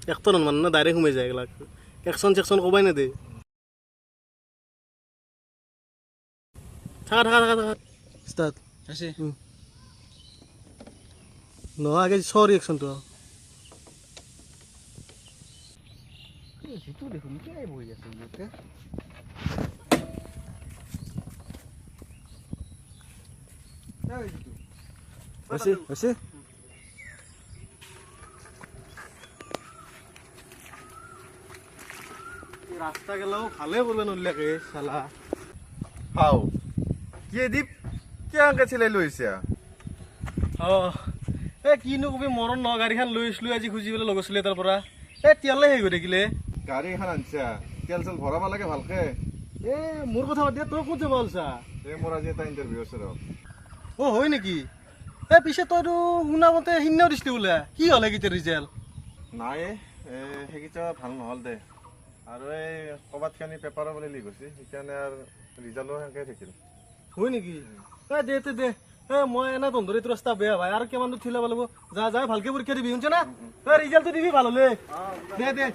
একটা নন মানে না ডাইরেক্ট ঘুমে যায় এগুলা একশন সেকশন কবাই না দে থাকা থাকা থাকা থাকা স্টার্ট আছে ন আগে সরি একশন তো জিতু দেখুন কি বই আছে ইতে এই জিতু আছে রাস্তা গেলেও ভালে করবেন উল্লেখে শালা হাও কি দীপ কে আঙ্কে ছেলে লইছে অ এ কিনো কবি মরণ ন গাড়ীখন লৈ আছিলো আজি খুজি পেলাই লগ আছিলে তাৰ পৰা এ তিয়ালে হেৰি হৈ থাকিলে গাড়ী এখন আনছা তেল চেল ভৰাব লাগে ভালকে এ মোৰ কথা বাদ দিয়া তই ক'ত যাব ওলছা এই মোৰ আজি এটা ইণ্টাৰভিউ আছে ৰ অ হয় নেকি এ পিছে তইতো শুনা মতে সিন্নাও দিছিলি বোলে কি হ'ল এইকেইটা ৰিজাল্ট নাই সেইকেইটা ভাল নহ'ল দে আৰু এই ক'ৰবাতখানি পেপাৰৰ বুলি লিক হৈছে সেইকাৰণে আৰু ৰিজাল্টো সেনেকৈ থাকিল হয় নেকি এ দে দে এ মই এনে তন্ধৰি তোৰ ৰাস্তা বেয়া ভাই আৰু কিমান দূৰ ঠিলাব লাগিব যা যা ভালকে পৰীক্ষা দিবি শুনছ না ৰিজাল্টটো দিবি ভাল হ'লে দে দে